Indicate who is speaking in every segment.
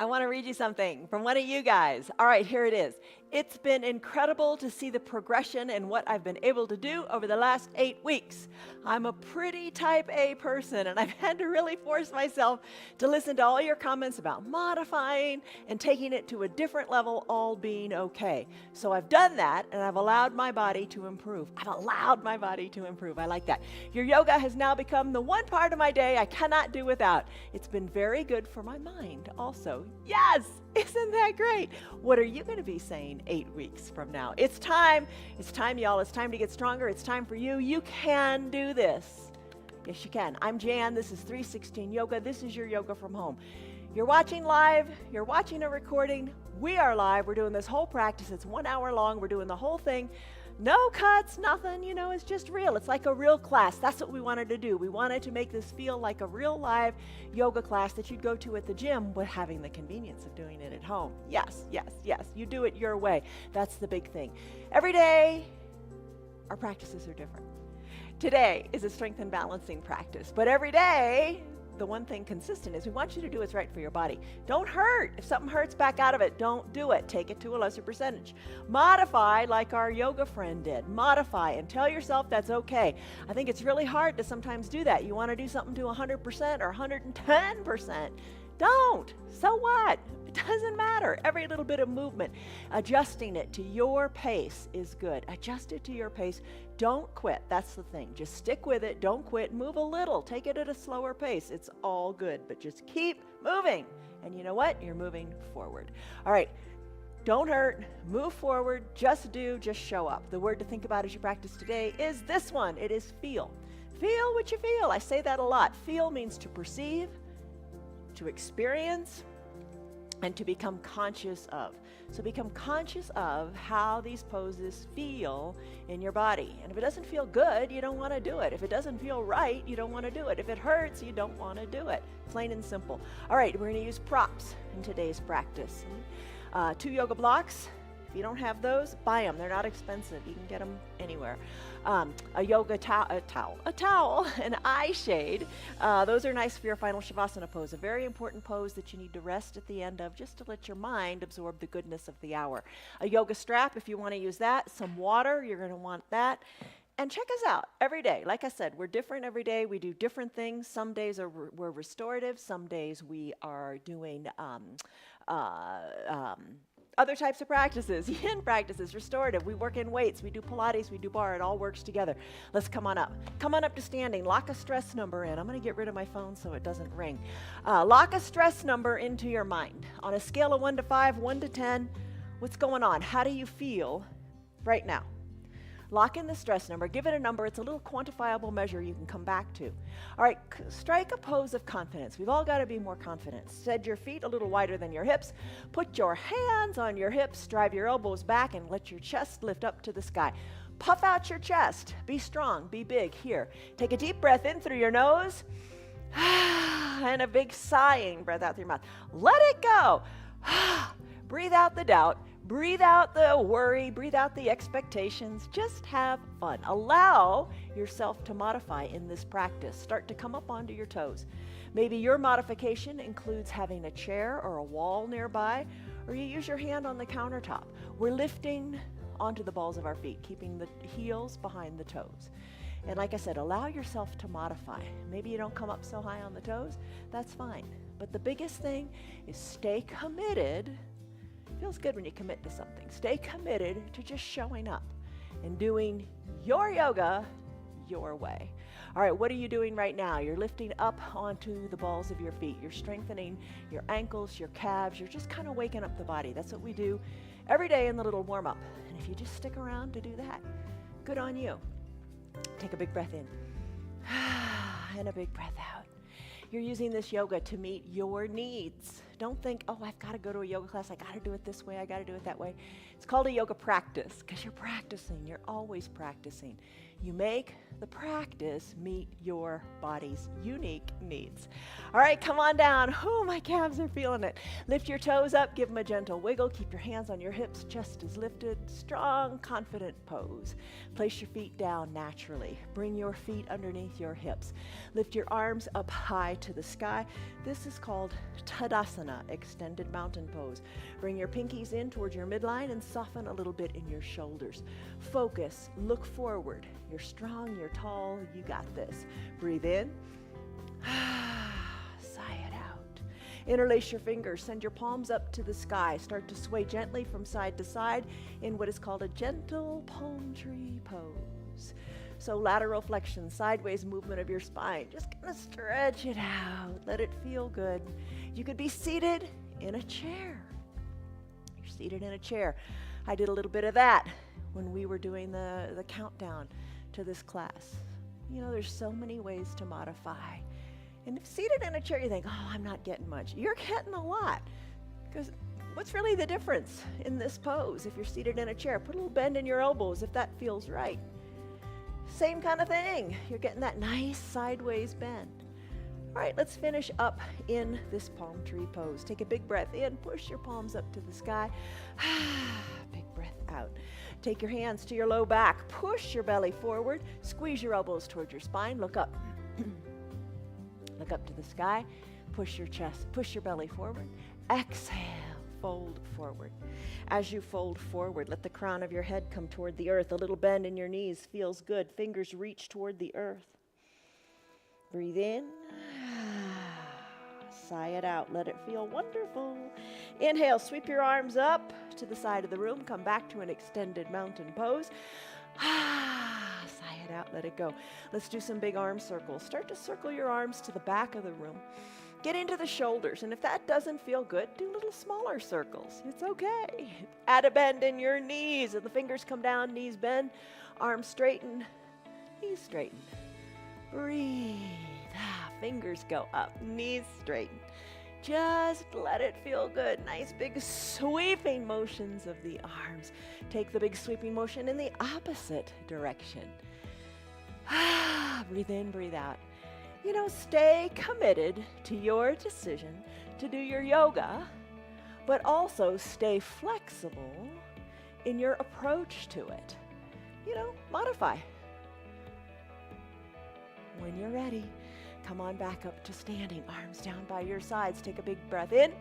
Speaker 1: I want to read you something from one of you guys. All right, here it is. It's been incredible to see the progression in what I've been able to do over the last 8 weeks. I'm a pretty type A person, and I've had to really force myself to listen to all your comments about modifying and taking it to a different level, all being okay. So I've done that, and I've allowed my body to improve. I've allowed my body to improve. I like that. Your yoga has now become the one part of my day I cannot do without. It's been very good for my mind also. Yes! Isn't that great? What are you going to be saying 8 weeks from now? It's time, y'all. It's time to get stronger. It's time for you. You can do this. Yes, you can. I'm Jan. This is 316 Yoga. This is your yoga from home. You're watching live. You're watching a recording. We are live. We're doing this whole practice. It's 1 hour long. We're doing the whole thing. No cuts, nothing, it's just real. It's like a real class. That's what we wanted to do. We wanted to make this feel like a real live yoga class that you'd go to at the gym, but having the convenience of doing it at home. Yes, yes, yes. You do it your way. That's the big thing. Every day, our practices are different. Today is a strength and balancing practice, but every day, the one thing consistent is we want you to do what's right for your body. Don't hurt. If something hurts, back out of it. Don't do it. Take it to a lesser percentage. Modify like our yoga friend did. Modify and tell yourself that's okay. I think it's really hard to sometimes do that. You want to do something to 100% or 110%. Don't. So what? It doesn't matter. Every little bit of movement, adjusting it to your pace is good. Adjust it to your pace. Don't quit. That's the thing. Just stick with it. Don't quit. Move a little. Take it at a slower pace. It's all good, but just keep moving. And you know what? You're moving forward. All right. Don't hurt. Move forward. Just do. Just show up. The word to think about as you practice today is this one. It is feel. Feel what you feel. I say that a lot. Feel means to perceive, to experience, and to become conscious of. So become conscious of how these poses feel in your body. And if it doesn't feel good, you don't want to do it. If it doesn't feel right, you don't want to do it. If it hurts, you don't want to do it. Plain and simple. All right, we're going to use props in today's practice. 2 yoga blocks. If you don't have those, buy them. They're not expensive. You can get them anywhere. A yoga towel, an eye shade. Those are nice for your final Shavasana pose, a very important pose that you need to rest at the end of just to let your mind absorb the goodness of the hour. A yoga strap, if you want to use that. Some water, you're going to want that. And check us out every day. Like I said, we're different every day. We do different things. Some days we're restorative. Some days we are doing other types of practices, yin practices, restorative. We work in weights, we do Pilates, we do bar. It all works together. Let's come on up. Come on up to standing. Lock a stress number in. I'm going to get rid of my phone so it doesn't ring. Lock a stress number into your mind. On a scale of 1 to 5, 1 to 10, what's going on? How do you feel right now? Lock in the stress number. Give it a number. It's a little quantifiable measure you can come back to. All right, strike a pose of confidence. We've all got to be more confident. Spread your feet a little wider than your hips. Put your hands on your hips. Drive your elbows back and let your chest lift up to the sky. Puff out your chest. Be strong. Be big. Here. Take a deep breath in through your nose. And a big sighing breath out through your mouth. Let it go. Breathe out the doubt. Breathe out the worry, breathe out the expectations. Just have fun. Allow yourself to modify in this practice. Start to come up onto your toes. Maybe your modification includes having a chair or a wall nearby, or you use your hand on the countertop. We're lifting onto the balls of our feet, keeping the heels behind the toes. And like I said, allow yourself to modify. Maybe you don't come up so high on the toes. That's fine. But the biggest thing is stay committed. Feels good when you commit to something. Stay committed to just showing up and doing your yoga your way. All right, what are you doing right now? You're lifting up onto the balls of your feet. You're strengthening your ankles, your calves. You're just kind of waking up the body. That's what we do every day in the little warm-up. And if you just stick around to do that, good on you. Take a big breath in and a big breath out. You're using this yoga to meet your needs. Don't think, oh, I've got to go to a yoga class. I got to do it this way. I got to do it that way. It's called a yoga practice because you're practicing. You're always practicing. You make the practice meet your body's unique needs. All right, come on down. Oh, my calves are feeling it. Lift your toes up. Give them a gentle wiggle. Keep your hands on your hips. Chest is lifted. Strong, confident pose. Place your feet down naturally. Bring your feet underneath your hips. Lift your arms up high to the sky. This is called Tadasana. Uttanasana, extended mountain pose. Bring your pinkies in towards your midline and soften a little bit in your shoulders. Focus, look forward. You're strong, you're tall, you got this. Breathe in. Sigh it out. Interlace your fingers, send your palms up to the sky. Start to sway gently from side to side in what is called a gentle palm tree pose. So lateral flexion, sideways movement of your spine. Just kind of stretch it out. Let it feel good. You could be seated in a chair. You're seated in a chair. I did a little bit of that when we were doing the countdown to this class. You know, there's so many ways to modify. And if seated in a chair, you think, oh, I'm not getting much. You're getting a lot. Because what's really the difference in this pose if you're seated in a chair? Put a little bend in your elbows if that feels right. Same kind of thing. You're getting that nice sideways bend. All right, let's finish up in this palm tree pose. Take a big breath in, push your palms up to the sky. Big breath out. Take your hands to your low back, push your belly forward, squeeze your elbows towards your spine, look up. Look up to the sky, push your chest, push your belly forward. Exhale, fold forward. As you fold forward, let the crown of your head come toward the earth. A little bend in your knees feels good. Fingers reach toward the earth. Breathe in. Sigh it out. Let it feel wonderful. Inhale, sweep your arms up to the side of the room. Come back to an extended mountain pose. Sigh it out. Let it go. Let's do some big arm circles. Start to circle your arms to the back of the room. Get into the shoulders, and if that doesn't feel good, do little smaller circles. It's okay. Add a bend in your knees, and the fingers come down, knees bend, arms straighten, knees straighten. Breathe. Fingers go up, knees straighten. Just let it feel good. Nice big sweeping motions of the arms. Take the big sweeping motion in the opposite direction. Breathe in, breathe out. You know, stay committed to your decision to do your yoga, but also stay flexible in your approach to it. You know, modify. When you're ready, come on back up to standing, arms down by your sides. Take a big breath in.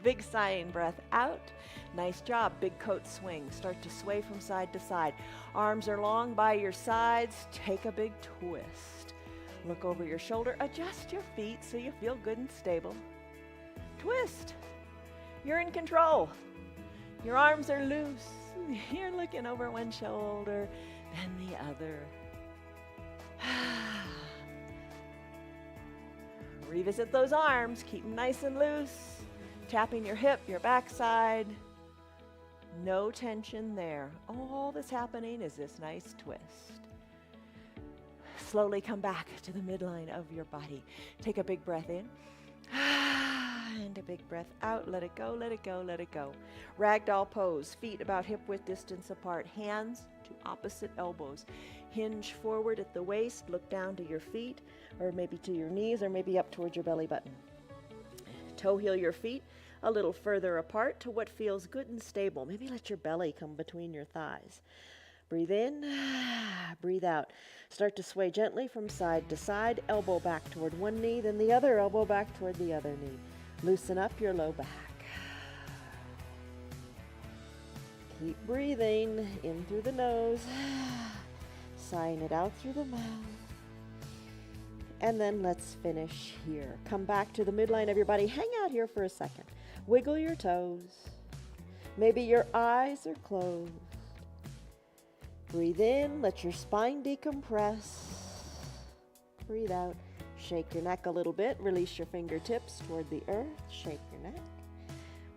Speaker 1: Big sighing breath out. Nice job. Big coat swing. Start to sway from side to side. Arms are long by your sides. Take a big twist. Look over your shoulder. Adjust your feet so you feel good and stable. Twist. You're in control. Your arms are loose. You're looking over one shoulder, then the other. Revisit those arms. Keep them nice and loose. Tapping your hip, your backside. No tension there. All that's happening is this nice twist. Slowly come back to the midline of your body. Take a big breath in. And a big breath out. Let it go, let it go, let it go. Ragdoll pose. Feet about hip width distance apart. Hands to opposite elbows. Hinge forward at the waist. Look down to your feet, or maybe to your knees, or maybe up towards your belly button. Toe heel your feet a little further apart to what feels good and stable. Maybe let your belly come between your thighs. Breathe in, breathe out. Start to sway gently from side to side. Elbow back toward one knee, then the other elbow back toward the other knee. Loosen up your low back. Keep breathing in through the nose, sighing it out through the mouth. And then let's finish here. Come back to the midline of your body. Hang out here for a second. Wiggle your toes. Maybe your eyes are closed. Breathe in, let your spine decompress. Breathe out, shake your neck a little bit. Release your fingertips toward the earth. Shake your neck.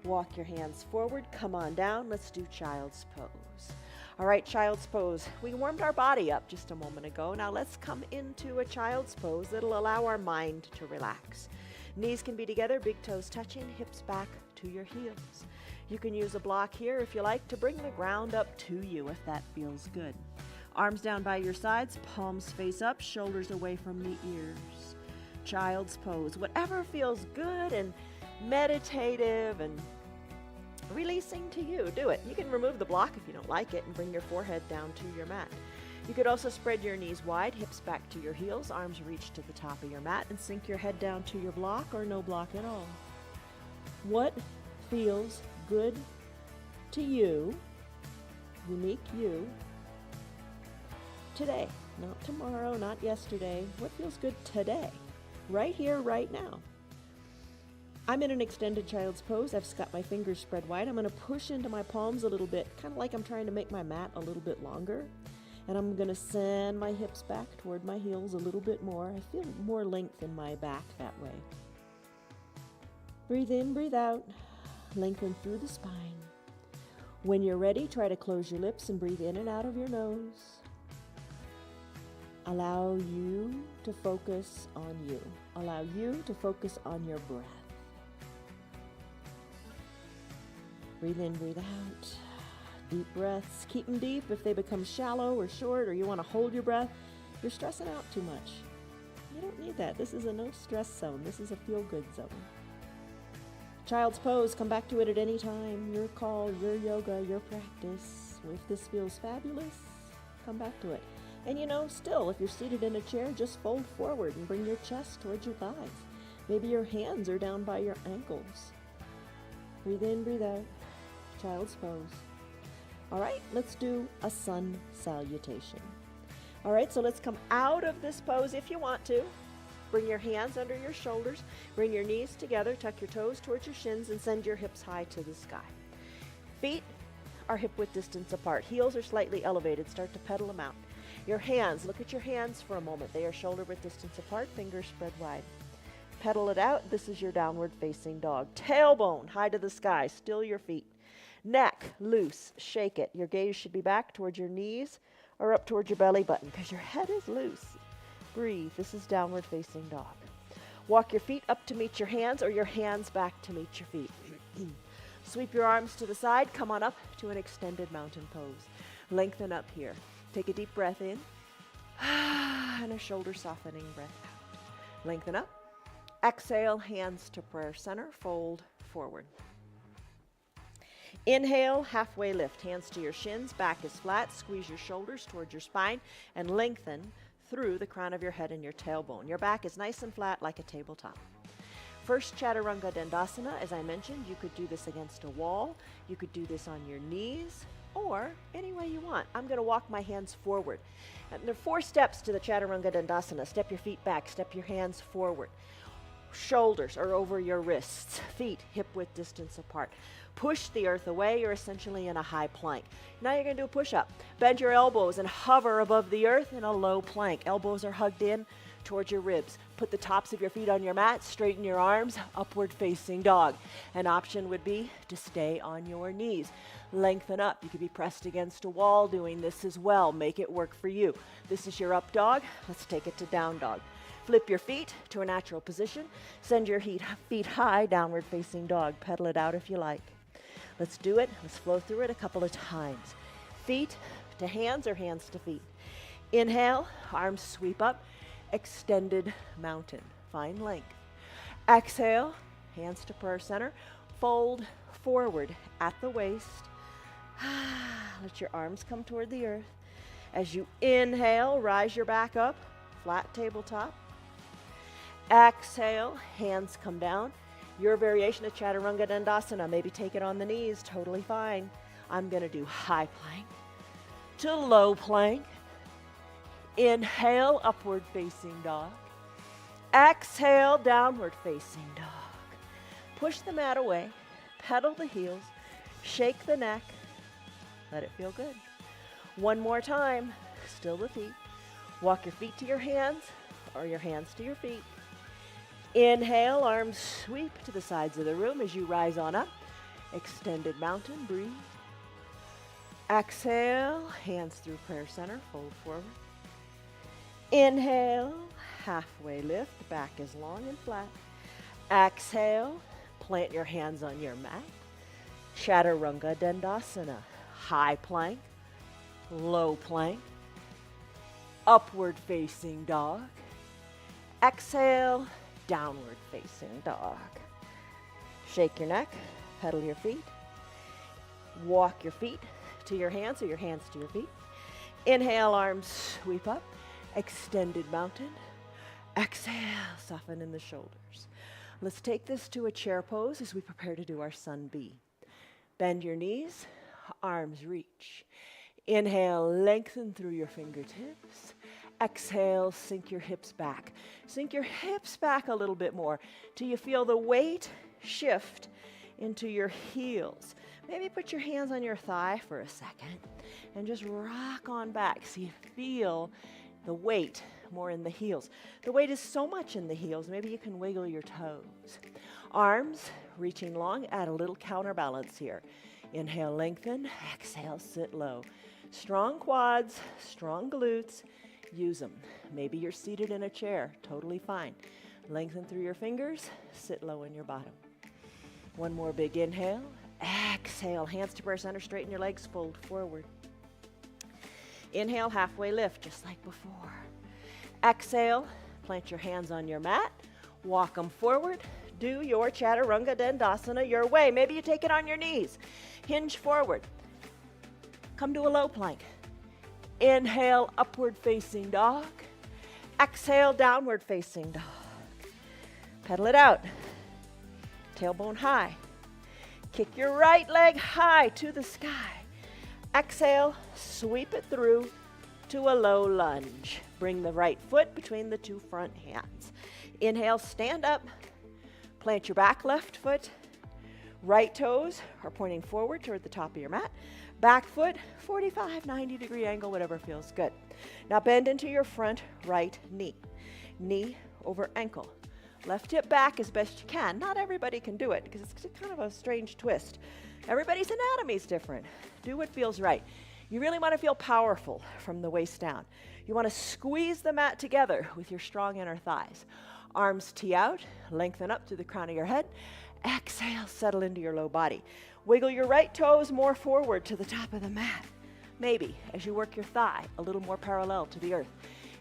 Speaker 1: Walk your hands forward. Come on down. Let's do child's pose. All right, child's pose. We warmed our body up just a moment ago. Now let's come into a child's pose that'll allow our mind to relax. Knees can be together, big toes touching, hips back to your heels. You can use a block here if you like to bring the ground up to you if that feels good. Arms down by your sides, palms face up, shoulders away from the ears. Child's pose. Whatever feels good and meditative and releasing to you, do it. You can remove the block if you don't like it and bring your forehead down to your mat. You could also spread your knees wide, hips back to your heels, arms reach to the top of your mat, and sink your head down to your block or no block at all. What feels good to you, unique you, today? Not tomorrow, not yesterday. What feels good today? Right here, right now. I'm in an extended child's pose. I've got my fingers spread wide. I'm going to push into my palms a little bit, kind of like I'm trying to make my mat a little bit longer. And I'm going to send my hips back toward my heels a little bit more. I feel more length in my back that way. Breathe in, breathe out. Lengthen through the spine. When you're ready, try to close your lips and breathe in and out of your nose. Allow you to focus on you. Allow you to focus on your breath. Breathe in, breathe out. Deep breaths. Keep them deep. If they become shallow or short or you want to hold your breath, you're stressing out too much. You don't need that. This is a no stress zone. This is a feel good zone. Child's pose. Come back to it at any time. Your call, your yoga, your practice. If this feels fabulous, come back to it. And still, if you're seated in a chair, just fold forward and bring your chest towards your thighs. Maybe your hands are down by your ankles. Breathe in, breathe out. Child's pose. All right, let's do a sun salutation. All right, so let's come out of this pose if you want to. Bring your hands under your shoulders. Bring your knees together. Tuck your toes towards your shins and send your hips high to the sky. Feet are hip-width distance apart. Heels are slightly elevated. Start to pedal them out. Your hands, look at your hands for a moment. They are shoulder-width distance apart, fingers spread wide. Pedal it out. This is your downward facing dog. Tailbone high to the sky. Still your feet. Neck loose. Shake it. Your gaze should be back towards your knees or up towards your belly button because your head is loose. Breathe. This is downward facing dog. Walk your feet up to meet your hands or your hands back to meet your feet. Sweep your arms to the side. Come on up to an extended mountain pose. Lengthen up here. Take a deep breath in and a shoulder softening breath out. Lengthen up. Exhale, hands to prayer center, fold forward. Inhale, halfway lift, hands to your shins, back is flat, squeeze your shoulders towards your spine, and lengthen through the crown of your head and your tailbone. Your back is nice and flat like a tabletop. First Chaturanga Dandasana, as I mentioned, you could do this against a wall, you could do this on your knees, or any way you want. I'm going to walk my hands forward. And there are 4 steps to the Chaturanga Dandasana. Step your feet back, step your hands forward. Shoulders are over your wrists, feet hip-width distance apart. Push the earth away, you're essentially in a high plank. Now you're going to do a push-up. Bend your elbows and hover above the earth in a low plank. Elbows are hugged in towards your ribs. Put the tops of your feet on your mat, straighten your arms, upward facing dog. An option would be to stay on your knees. Lengthen up. You could be pressed against a wall doing this as well. Make it work for you. This is your up dog. Let's take it to down dog. Flip your feet to a natural position. Send your feet high, downward facing dog. Pedal it out if you like. Let's do it. Let's flow through it a couple of times. Feet to hands or hands to feet. Inhale, arms sweep up. Extended mountain. Find length. Exhale, hands to prayer center. Fold forward at the waist. Let your arms come toward the earth. As you inhale, rise your back up. Flat tabletop. Exhale, hands come down. Your variation of Chaturanga Dandasana, maybe take it on the knees, totally fine. I'm going to do high plank to low plank. Inhale, upward facing dog. Exhale, downward facing dog. Push the mat away, pedal the heels, shake the neck, let it feel good. One more time, still the feet. Walk your feet to your hands or your hands to your feet. Inhale, arms sweep to the sides of the room as you rise on up. Extended mountain, breathe. Exhale, hands through prayer center, fold forward. Inhale, halfway lift, back is long and flat. Exhale, plant your hands on your mat. Chaturanga Dandasana, high plank, low plank, upward facing dog. Exhale, downward facing dog. Shake your neck, pedal your feet. Walk your feet to your hands or your hands to your feet. Inhale, arms sweep up. Extended mountain. Exhale, soften in the shoulders. Let's take this to a chair pose as we prepare to do our Sun B. Bend your knees, arms reach. Inhale, lengthen through your fingertips. Exhale, sink your hips back. Sink your hips back a little bit more till you feel the weight shift into your heels. Maybe put your hands on your thigh for a second and just rock on back so you feel the weight more in the heels. The weight is so much in the heels, maybe you can wiggle your toes. Arms reaching long, add a little counterbalance here. Inhale, lengthen. Exhale, sit low. Strong quads, strong glutes. Use them. Maybe you're seated in a chair, totally fine. Lengthen through your fingers, sit low in your bottom. One more big inhale. Exhale, hands to prayer center, straighten your legs, fold forward. Inhale, halfway lift, just like before. Exhale, plant your hands on your mat, walk them forward. Do your Chaturanga Dandasana your way. Maybe you take it on your knees. Hinge forward. Come to a low plank. Inhale, upward facing dog. Exhale, downward facing dog. Pedal it out. Tailbone high. Kick your right leg high to the sky. Exhale, sweep it through to a low lunge. Bring the right foot between the two front hands. Inhale, stand up. Plant your back left foot. Right toes are pointing forward toward the top of your mat. Back foot, 45, 90-degree angle, whatever feels good. Now bend into your front right knee. Knee over ankle. Left hip back as best you can. Not everybody can do it because it's kind of a strange twist. Everybody's anatomy is different. Do what feels right. You really want to feel powerful from the waist down. You want to squeeze the mat together with your strong inner thighs. Arms tee out, lengthen up to the crown of your head. Exhale, settle into your low body. Wiggle your right toes more forward to the top of the mat. Maybe as you work your thigh a little more parallel to the earth.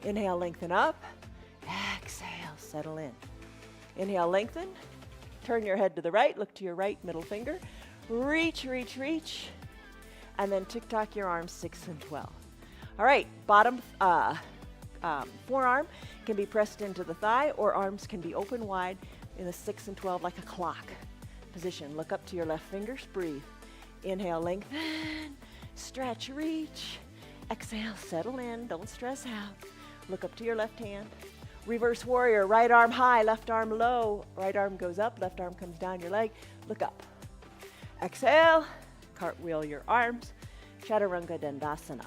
Speaker 1: Inhale, lengthen up. Exhale, settle in. Inhale, lengthen. Turn your head to the right, look to your right middle finger. Reach, reach, reach. And then tick-tock your arms 6 and 12. All right, bottom forearm can be pressed into the thigh or arms can be open wide in the 6 and 12 like a clock position. Look up to your left fingers, breathe. Inhale, lengthen, stretch, reach. Exhale, settle in, don't stress out. Look up to your left hand. Reverse warrior, right arm high, left arm low. Right arm goes up, left arm comes down your leg. Look up. Exhale, cartwheel your arms. Chaturanga Dandasana.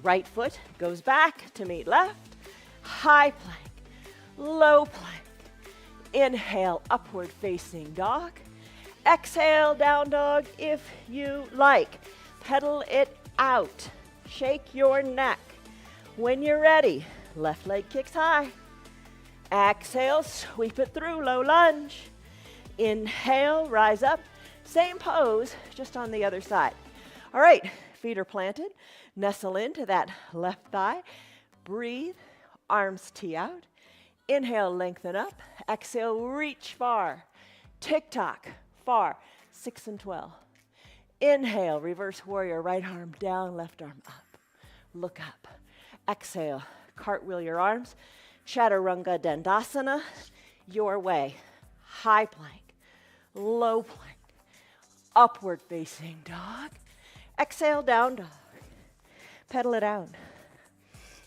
Speaker 1: Right foot goes back to meet left. High plank, low plank. Inhale, upward facing dog. Exhale, down dog if you like. Pedal it out. Shake your neck. When you're ready, left leg kicks high. Exhale, sweep it through, low lunge. Inhale, rise up. Same pose, just on the other side. All right, feet are planted. Nestle into that left thigh. Breathe, arms tee out. Inhale, lengthen up. Exhale, reach far. Tick-tock, far. 6 and 12. Inhale, reverse warrior, right arm down, left arm up. Look up. Exhale, cartwheel your arms. Chaturanga Dandasana, your way. High plank, low plank. Upward facing dog. Exhale, down dog. Pedal it out.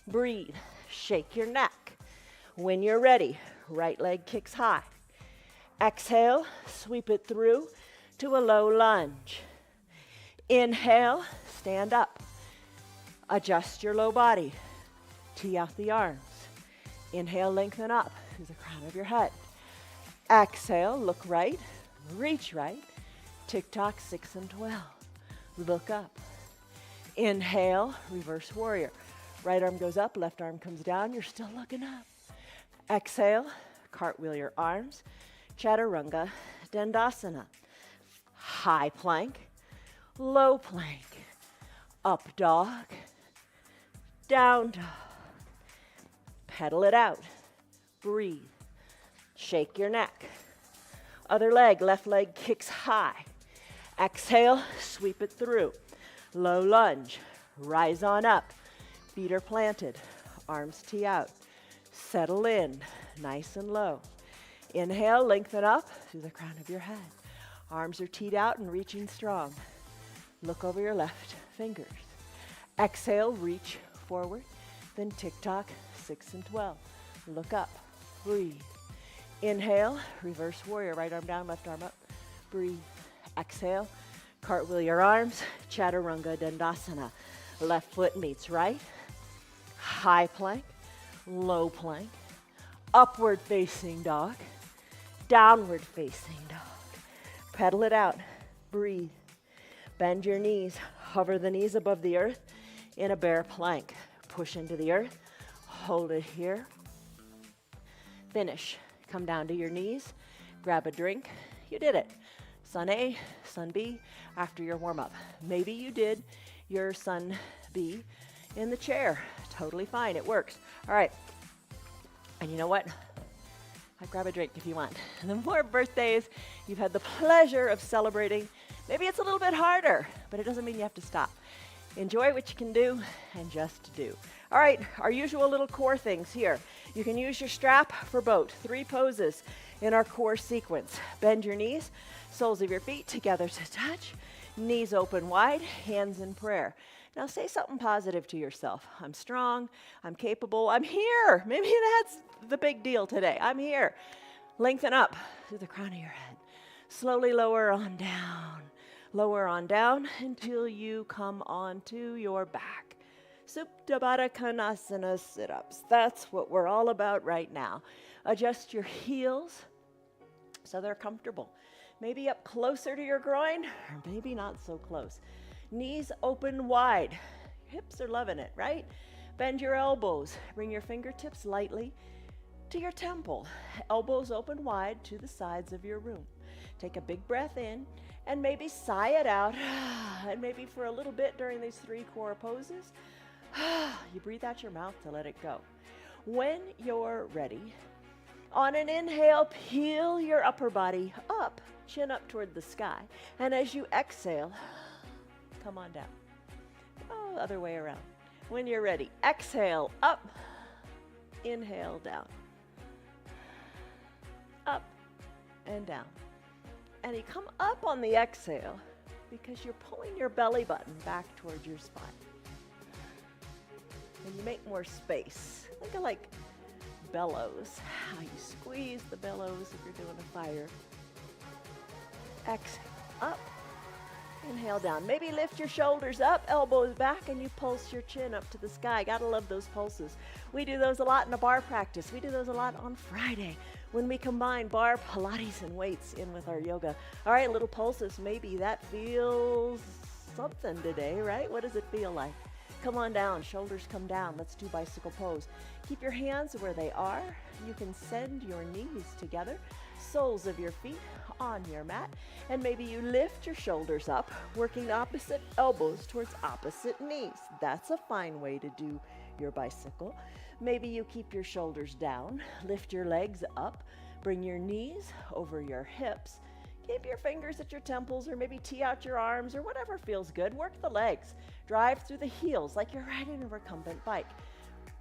Speaker 1: Breathe. Shake your neck. When you're ready, right leg kicks high. Exhale, sweep it through to a low lunge. Inhale, stand up. Adjust your low body. Tee out the arms. Inhale, lengthen up through the crown of your head. Exhale, look right, reach right. Tick-tock 6 and 12. Look up. Inhale, reverse warrior. Right arm goes up, left arm comes down. You're still looking up. Exhale, cartwheel your arms. Chaturanga Dandasana. High plank, low plank. Up dog, down dog. Pedal it out. Breathe. Shake your neck. Other leg, left leg kicks high. Exhale, sweep it through. Low lunge. Rise on up. Feet are planted. Arms tee out. Settle in, nice and low. Inhale, lengthen up through the crown of your head. Arms are teed out and reaching strong. Look over your left fingers. Exhale, reach forward. Then tick-tock, 6 and 12. Look up, breathe. Inhale, reverse warrior, right arm down, left arm up. Breathe. Exhale, cartwheel your arms, chaturanga dandasana. Left foot meets right. High plank, low plank, upward facing dog, downward facing dog. Pedal it out, breathe. Bend your knees, hover the knees above the earth in a bear plank. Push into the earth, hold it here. Finish, come down to your knees, grab a drink. You did it. Sun A, Sun B, after your warm up. Maybe you did your Sun B in the chair. Totally fine, it works. All right, and you know what? I'd grab a drink if you want. And the more birthdays you've had the pleasure of celebrating, maybe it's a little bit harder, but it doesn't mean you have to stop. Enjoy what you can do and just do. All right, our usual little core things here. You can use your strap for both. 3 poses in our core sequence. Bend your knees, soles of your feet together to touch, knees open wide, hands in prayer. Now say something positive to yourself. I'm strong, I'm capable, I'm here. Maybe that's the big deal today. I'm here. Lengthen up through the crown of your head. Slowly lower on down. Lower on down until you come onto your back. Supta Baddha Konasana sit-ups. That's what we're all about right now. Adjust your heels so they're comfortable. Maybe up closer to your groin, or maybe not so close. Knees open wide. Hips are loving it, right? Bend your elbows. Bring your fingertips lightly to your temple. Elbows open wide to the sides of your room. Take a big breath in and maybe sigh it out. And maybe for a little bit during these 3 core poses, you breathe out your mouth to let it go. When you're ready, on an inhale, peel your upper body up, chin up toward the sky. And as you exhale, come on down. Oh, other way around. When you're ready, exhale, up, inhale, down. Up and down. And you come up on the exhale because you're pulling your belly button back towards your spine. And you make more space. Think of like bellows, how you squeeze the bellows if you're doing a fire. Exhale, up. Inhale down. Maybe lift your shoulders up, elbows back, and you pulse your chin up to the sky. Gotta love those pulses. We do those a lot in a bar practice. We do those a lot on Friday when we combine bar, Pilates, and weights in with our yoga. All right, little pulses. Maybe that feels something today, right? What does it feel like? Come on down, shoulders come down. Let's do bicycle pose. Keep your hands where they are. You can send your knees together, soles of your feet on your mat, and maybe you lift your shoulders up, working opposite elbows towards opposite knees. That's a fine way to do your bicycle. Maybe you keep your shoulders down, lift your legs up, bring your knees over your hips, keep your fingers at your temples, or maybe tee out your arms, or whatever feels good. Work the legs. Drive through the heels like you're riding a recumbent bike.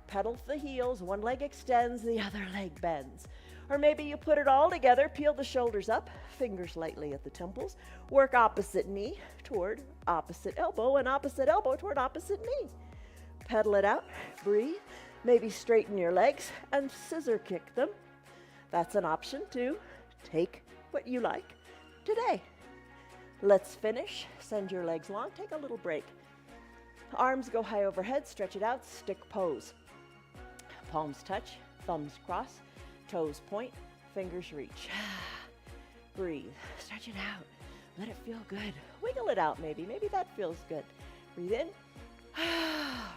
Speaker 1: Pedal the heels, one leg extends, the other leg bends. Or maybe you put it all together, peel the shoulders up, fingers lightly at the temples, work opposite knee toward opposite elbow, and opposite elbow toward opposite knee. Pedal it out, breathe, maybe straighten your legs and scissor kick them. That's an option too. Take what you like today. Let's finish. Send your legs long, take a little break. Arms go high overhead, stretch it out, stick pose. Palms touch, thumbs cross, toes point, fingers reach. Breathe, stretch it out, let it feel good. Wiggle it out maybe that feels good. Breathe in,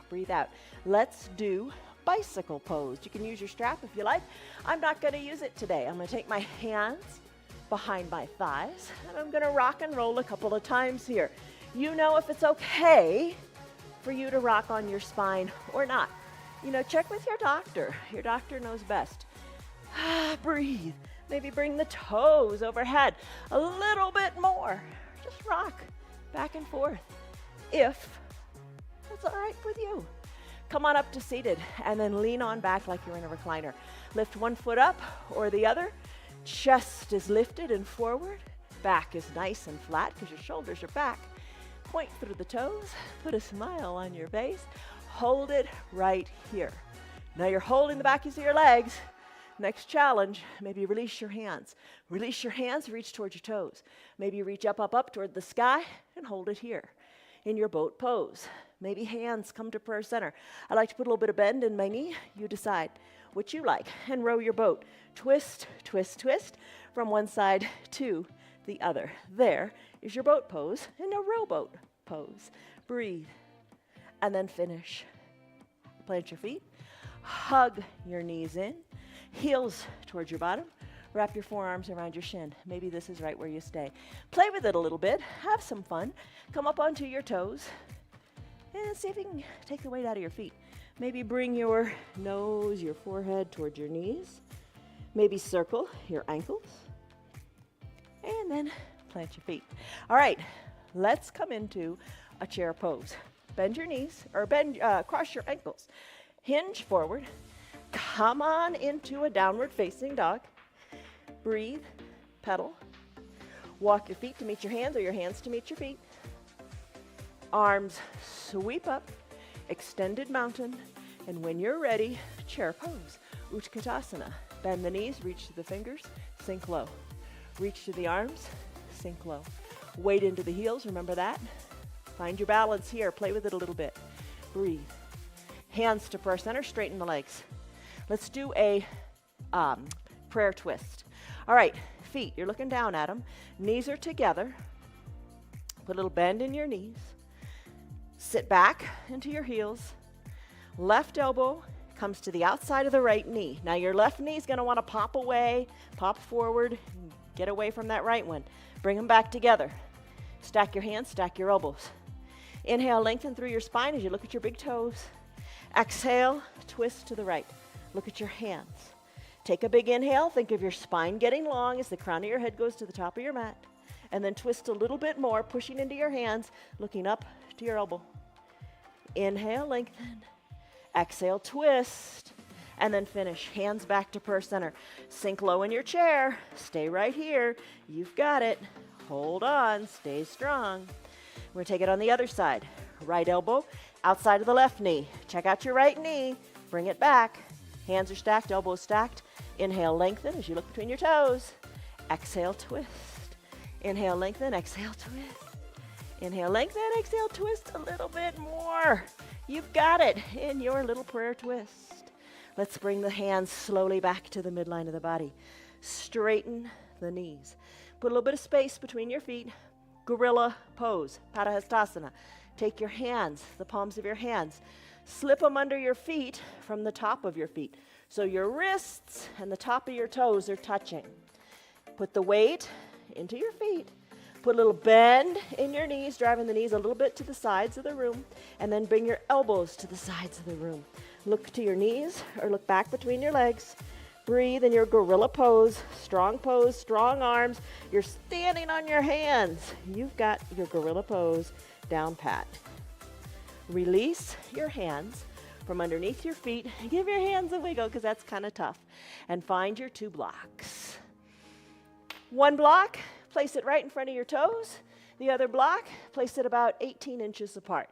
Speaker 1: breathe out. Let's do bicycle pose. You can use your strap if you like. I'm not gonna use it today. I'm gonna take my hands behind my thighs and I'm gonna rock and roll a couple of times here. You know if it's okay for you to rock on your spine or not. You know, check with your doctor. Your doctor knows best. Breathe. Maybe bring the toes overhead a little bit more. Just rock back and forth. If That's all right with you. Come on up to seated and then lean on back like you're in a recliner. Lift one foot up or the other. Chest is lifted and forward. Back is nice and flat because your shoulders are back. Point through the toes. Put a smile on your face. Hold it right here. Now you're holding the backs of your legs. Next challenge, maybe release your hands. Release your hands, reach towards your toes. Maybe reach up, up, up toward the sky and hold it here in your boat pose. Maybe hands come to prayer center. I like to put a little bit of bend in my knee. You decide what you like and row your boat. Twist, twist, twist from one side to the other. There is your boat pose in a rowboat pose. Breathe and then finish. Plant your feet. Hug your knees in. Heels towards your bottom. Wrap your forearms around your shin. Maybe this is right where you stay. Play with it a little bit. Have some fun. Come up onto your toes. And see if you can take the weight out of your feet. Maybe bring your nose, your forehead towards your knees. Maybe circle your ankles. And then plant your feet. All right, let's come into a chair pose. Bend your knees, or cross your ankles. Hinge forward. Come on into a downward facing dog. Breathe, pedal. Walk your feet to meet your hands or your hands to meet your feet. Arms sweep up, extended mountain, and when you're ready, chair pose, Utkatasana. Bend the knees, reach to the fingers, sink low. Reach to the arms, sink low. Weight into the heels, remember that. Find your balance here, play with it a little bit. Breathe. Hands to prayer center, straighten the legs. Let's do a prayer twist. All right, feet, you're looking down at them. Knees are together. Put a little bend in your knees. Sit back into your heels. Left elbow comes to the outside of the right knee. Now your left knee is going to want to pop away, pop forward, get away from that right one. Bring them back together. Stack your hands, stack your elbows. Inhale, lengthen through your spine as you look at your big toes. Exhale, twist to the right. Look at your hands. Take a big inhale. Think of your spine getting long as the crown of your head goes to the top of your mat. And then twist a little bit more, pushing into your hands, looking up to your elbow. Inhale, lengthen. Exhale, twist. And then finish. Hands back to prayer center. Sink low in your chair. Stay right here. You've got it. Hold on. Stay strong. We're going to take it on the other side. Right elbow outside of the left knee. Check out your right knee. Bring it back. Hands are stacked, elbows stacked. Inhale, lengthen as you look between your toes. Exhale, twist. Inhale, lengthen, exhale, twist. Inhale, lengthen, exhale, twist a little bit more. You've got it in your little prayer twist. Let's bring the hands slowly back to the midline of the body. Straighten the knees. Put a little bit of space between your feet. Gorilla pose, Padahastasana. Take your hands, the palms of your hands, slip them under your feet from the top of your feet. So your wrists and the top of your toes are touching. Put the weight into your feet. Put a little bend in your knees, driving the knees a little bit to the sides of the room, and then bring your elbows to the sides of the room. Look to your knees or look back between your legs. Breathe in your gorilla pose, strong arms. You're standing on your hands. You've got your gorilla pose down pat. Release your hands from underneath your feet. Give your hands a wiggle because that's kind of tough. And find your two blocks. One block, place it right in front of your toes. The other block, place it about 18 inches apart.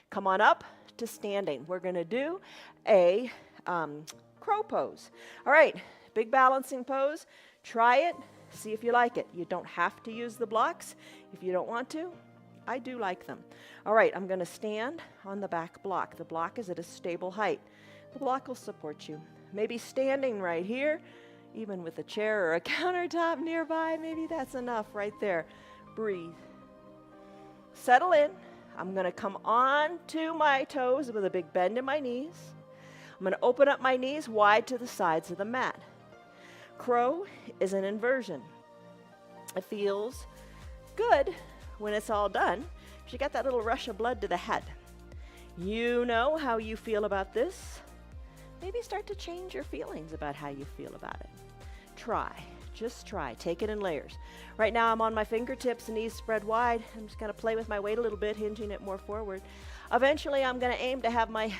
Speaker 1: Come on up to standing. We're going to do a crow pose. All right, big balancing pose. Try it. See if you like it. You don't have to use the blocks if you don't want to. I do like them. All right, I'm going to stand on the back block. The block is at a stable height. The block will support you. Maybe standing right here, even with a chair or a countertop nearby, maybe that's enough right there. Breathe. Settle in. I'm going to come on to my toes with a big bend in my knees. I'm going to open up my knees wide to the sides of the mat. Crow is an inversion. It feels good when it's all done. You got that little rush of blood to the head. You know how you feel about this. Maybe start to change your feelings about how you feel about it. Try. Just try. Take it in layers. Right now I'm on my fingertips, knees spread wide. I'm just going to play with my weight a little bit, hinging it more forward. Eventually I'm going to aim to have my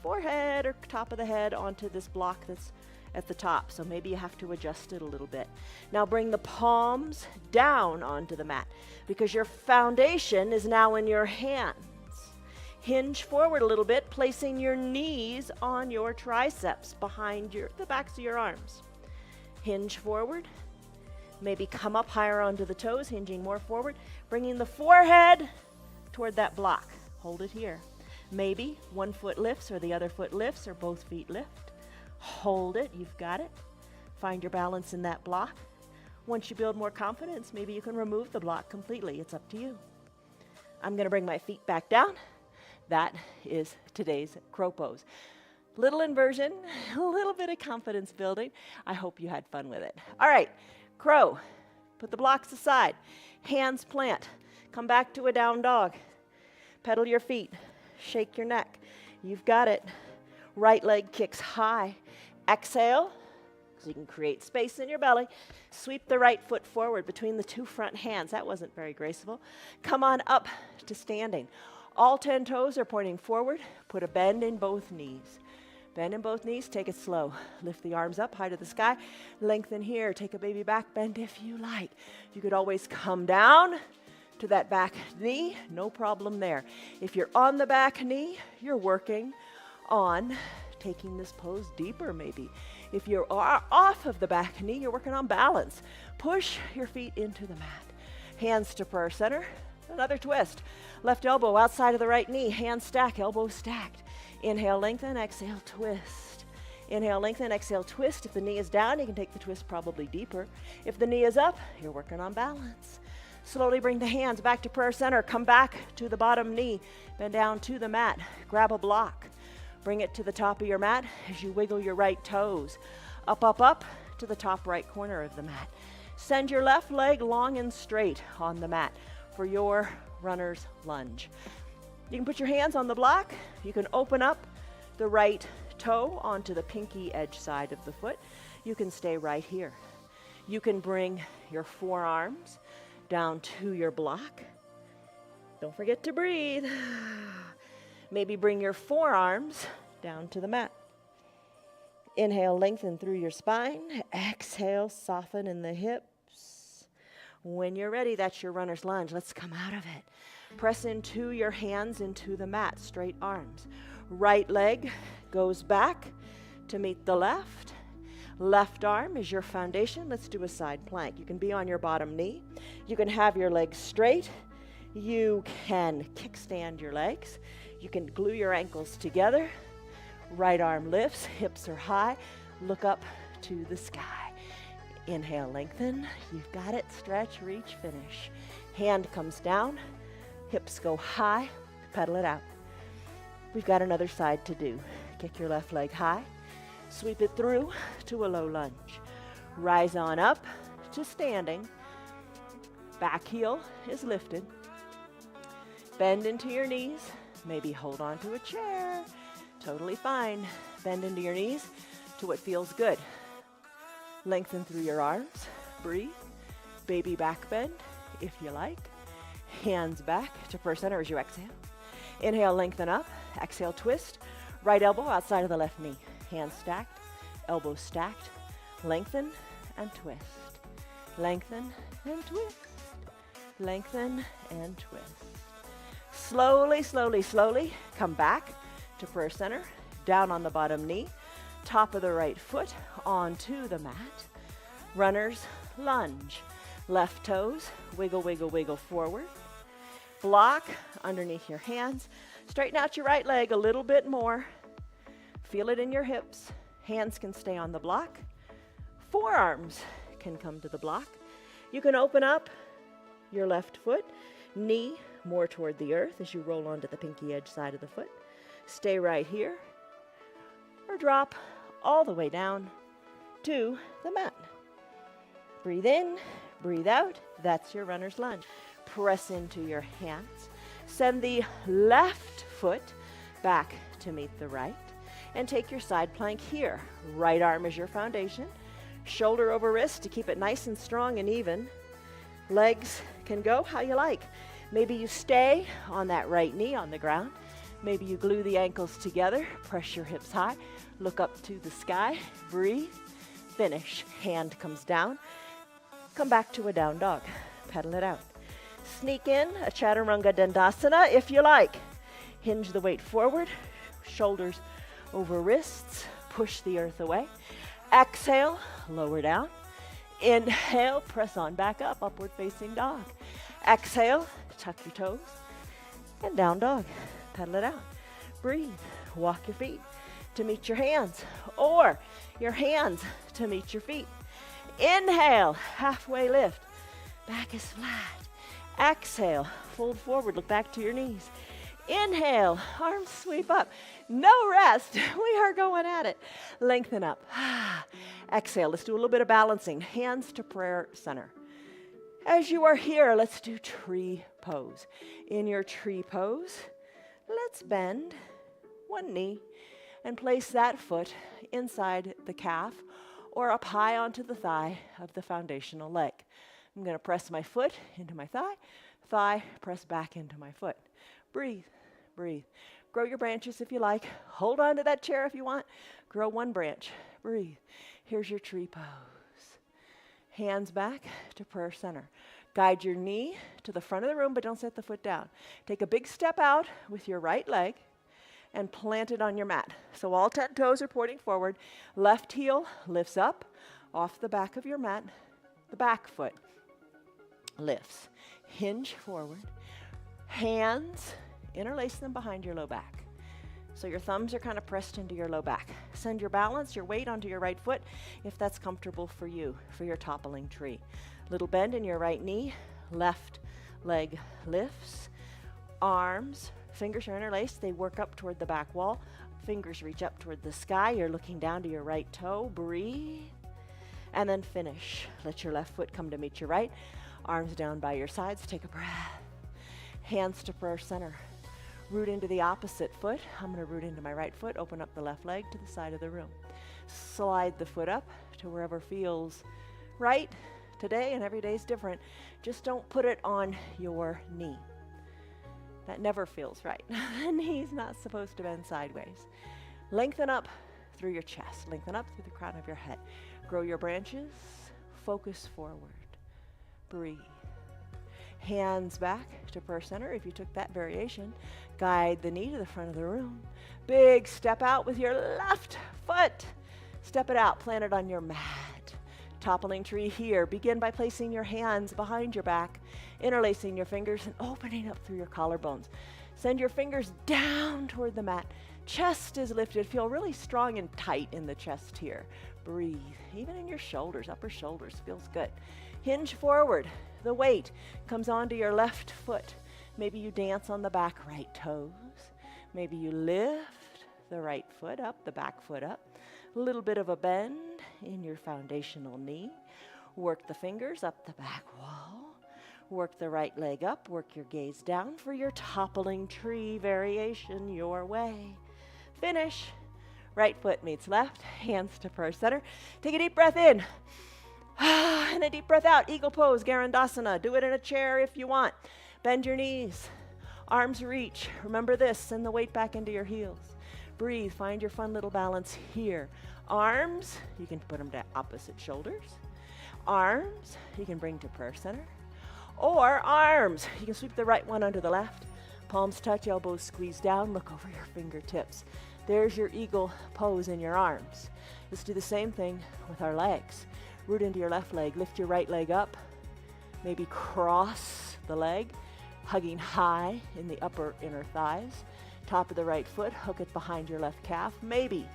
Speaker 1: forehead or top of the head onto this block that's at the top. So maybe you have to adjust it a little bit. Now bring the palms down onto the mat because your foundation is now in your hands. Hinge forward a little bit, placing your knees on your triceps behind the backs of your arms. Hinge forward. Maybe come up higher onto the toes, hinging more forward, bringing the forehead toward that block. Hold it here. Maybe one foot lifts or the other foot lifts or both feet lift. Hold it. You've got it. Find your balance in that block. Once you build more confidence, maybe you can remove the block completely. It's up to you. I'm going to bring my feet back down. That is today's crow pose. Little inversion, a little bit of confidence building. I hope you had fun with it. All right, crow. Put the blocks aside. Hands plant. Come back to a down dog. Pedal your feet. Shake your neck. You've got it. Right leg kicks high. Exhale, so you can create space in your belly. Sweep the right foot forward between the two front hands. That wasn't very graceful. Come on up to standing. All 10 toes are pointing forward. Put a bend in both knees. Bend in both knees, take it slow. Lift the arms up high to the sky. Lengthen here, take a baby back bend if you like. You could always come down to that back knee, no problem there. If you're on the back knee, you're working on taking this pose deeper maybe. If you're off of the back knee, you're working on balance. Push your feet into the mat. Hands to prayer center, another twist. Left elbow outside of the right knee, hands stack, elbows stacked. Inhale, lengthen, exhale, twist. Inhale, lengthen, exhale, twist. If the knee is down, you can take the twist probably deeper. If the knee is up, you're working on balance. Slowly bring the hands back to prayer center. Come back to the bottom knee. Bend down to the mat. Grab a block. Bring it to the top of your mat as you wiggle your right toes. Up, up, up to the top right corner of the mat. Send your left leg long and straight on the mat for your runner's lunge. You can put your hands on the block. You can open up the right toe onto the pinky edge side of the foot. You can stay right here. You can bring your forearms down to your block. Don't forget to breathe. Maybe bring your forearms down to the mat. Inhale, lengthen through your spine. Exhale, soften in the hips. When you're ready, that's your runner's lunge. Let's come out of it. Press into your hands into the mat, straight arms. Right leg goes back to meet the left. Left arm is your foundation. Let's do a side plank. You can be on your bottom knee. You can have your legs straight. You can kickstand your legs. You can glue your ankles together. Right arm lifts, hips are high. Look up to the sky. Inhale, lengthen. You've got it. Stretch, reach, finish. Hand comes down. Hips go high. Pedal it out. We've got another side to do. Kick your left leg high. Sweep it through to a low lunge. Rise on up to standing. Back heel is lifted. Bend into your knees. Maybe hold on to a chair. Totally fine. Bend into your knees to what feels good. Lengthen through your arms. Breathe. Baby back bend if you like. Hands back to prayer center as you exhale. Inhale, lengthen up. Exhale, twist. Right elbow outside of the left knee. Hands stacked. Elbows stacked. Lengthen and twist. Lengthen and twist. Lengthen and twist. Slowly, slowly, slowly come back to prayer center. Down on the bottom knee. Top of the right foot onto the mat. Runner's lunge. Left toes, wiggle, wiggle, wiggle forward. Block underneath your hands. Straighten out your right leg a little bit more. Feel it in your hips. Hands can stay on the block. Forearms can come to the block. You can open up your left foot, knee more toward the earth as you roll onto the pinky edge side of the foot. Stay right here or drop all the way down to the mat. Breathe in, breathe out. That's your runner's lunge. Press into your hands. Send the left foot back to meet the right and take your side plank here. Right arm is your foundation. Shoulder over wrist to keep it nice and strong and even. Legs can go how you like. Maybe you stay on that right knee on the ground. Maybe you glue the ankles together, press your hips high, look up to the sky, breathe, finish. Hand comes down, come back to a down dog, pedal it out. Sneak in a Chaturanga Dandasana if you like. Hinge the weight forward, shoulders over wrists, push the earth away. Exhale, lower down. Inhale, press on back up, upward facing dog. Exhale, tuck your toes, and down dog. Pedal it out. Breathe. Walk your feet to meet your hands, or your hands to meet your feet. Inhale, halfway lift. Back is flat. Exhale, fold forward, look back to your knees. Inhale, arms sweep up. No rest. We are going at it. Lengthen up. Exhale, let's do a little bit of balancing. Hands to prayer center. As you are here, let's do tree pose. In your tree pose, let's bend one knee and place that foot inside the calf or up high onto the thigh of the foundational leg. I'm going to press my foot into my thigh, thigh press back into my foot. Breathe, breathe. Grow your branches if you like. Hold on to that chair if you want. Grow one branch. Breathe. Here's your tree pose. Hands back to prayer center. Guide your knee to the front of the room, but don't set the foot down. Take a big step out with your right leg and plant it on your mat. So all 10 toes are pointing forward. Left heel lifts up off the back of your mat. The back foot lifts. Hinge forward. Hands, interlace them behind your low back. So your thumbs are kind of pressed into your low back. Send your balance, your weight onto your right foot if that's comfortable for you, for your toppling tree. Little bend in your right knee, left leg lifts. Arms, fingers are interlaced, they work up toward the back wall. Fingers reach up toward the sky, you're looking down to your right toe. Breathe, and then finish. Let your left foot come to meet your right. Arms down by your sides, take a breath. Hands to prayer center. Root into the opposite foot. I'm going to root into my right foot, open up the left leg to the side of the room. Slide the foot up to wherever feels right today, and every day is different. Just don't put it on your knee. That never feels right. The knee's not supposed to bend sideways. Lengthen up through your chest. Lengthen up through the crown of your head. Grow your branches. Focus forward. Breathe. Hands back to prayer center. If you took that variation, guide the knee to the front of the room. Big step out with your left foot. Step it out, plant it on your mat. Toppling tree here. Begin by placing your hands behind your back, interlacing your fingers and opening up through your collarbones. Send your fingers down toward the mat. Chest is lifted. Feel really strong and tight in the chest here. Breathe. Even in your shoulders, upper shoulders, feels good. Hinge forward. The weight comes onto your left foot. Maybe you dance on the back right toes. Maybe you lift the right foot up, the back foot up. A little bit of a bend in your foundational knee. Work the fingers up the back wall. Work the right leg up. Work your gaze down for your toppling tree variation your way. Finish. Right foot meets left. Hands to prayer center. Take a deep breath in. And a deep breath out. Eagle pose, Garandasana. Do it in a chair if you want. Bend your knees. Arms reach. Remember this. Send the weight back into your heels. Breathe. Find your fun little balance here. Arms, you can put them to opposite shoulders. Arms, you can bring to prayer center. Or arms, you can sweep the right one under the left. Palms touch, elbows squeeze down. Look over your fingertips. There's your eagle pose in your arms. Let's do the same thing with our legs. Root into your left leg. Lift your right leg up. Maybe cross the leg, hugging high in the upper inner thighs. Top of the right foot, hook it behind your left calf. Maybe,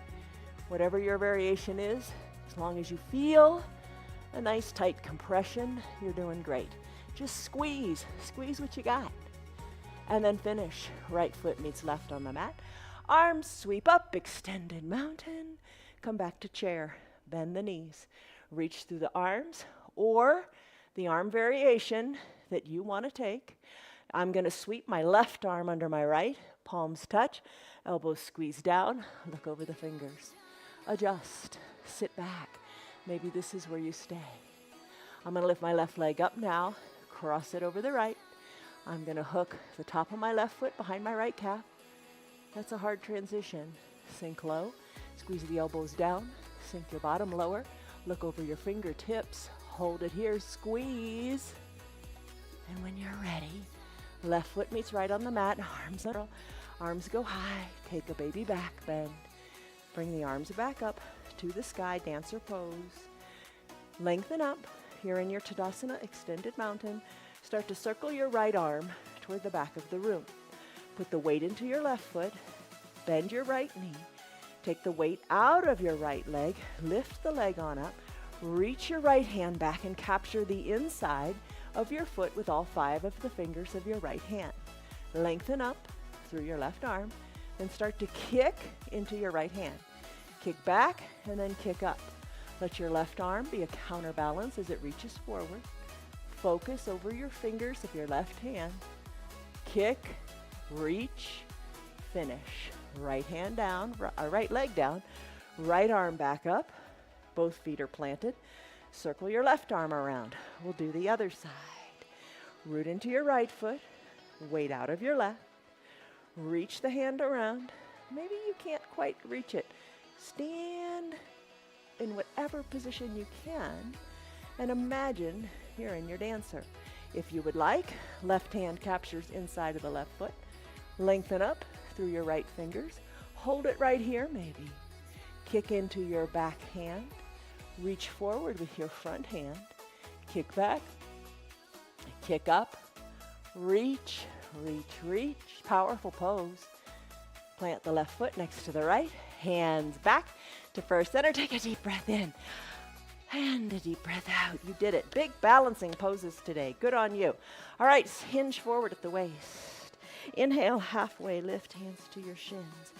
Speaker 1: whatever your variation is, as long as you feel a nice tight compression, you're doing great. Just squeeze what you got. And then finish. Right foot meets left on the mat. Arms sweep up, extended mountain. Come back to chair. Bend the knees. Reach through the arms or the arm variation that you want to take. I'm going to sweep my left arm under my right. Palms touch. Elbows squeeze down. Look over the fingers. Adjust. Sit back. Maybe this is where you stay. I'm going to lift my left leg up now, cross it over the right. I'm going to hook the top of my left foot behind my right calf. That's a hard transition. Sink low, squeeze the elbows down, sink your bottom lower, look over your fingertips, hold it here, squeeze. And when you're ready, left foot meets right on the mat, arms go high, take a baby back bend. Bring the arms back up to the sky, dancer pose. Lengthen up. Here in your Tadasana, extended mountain. Start to circle your right arm toward the back of the room. Put the weight into your left foot. Bend your right knee. Take the weight out of your right leg. Lift the leg on up. Reach your right hand back and capture the inside of your foot with all 5 of the fingers of your right hand. Lengthen up through your left arm. Then start to kick into your right hand. Kick back and then kick up. Let your left arm be a counterbalance as it reaches forward. Focus over your fingers of your left hand. Kick, reach, finish. Right hand down, right leg down, right arm back up. Both feet are planted. Circle your left arm around. We'll do the other side. Root into your right foot. Weight out of your left. Reach the hand around. Maybe you can't quite reach it. Stand in whatever position you can and imagine you're in your dancer. If you would like, left hand captures inside of the left foot. Lengthen up through your right fingers. Hold it right here maybe. Kick into your back hand. Reach forward with your front hand. Kick back. Kick up. Reach, reach, reach. Powerful pose. Plant the left foot next to the right. Hands back to first center. Take a deep breath in and a deep breath out. You did it. Big balancing poses today. Good on you. All right, hinge forward at the waist. Inhale, halfway, lift hands to your shins.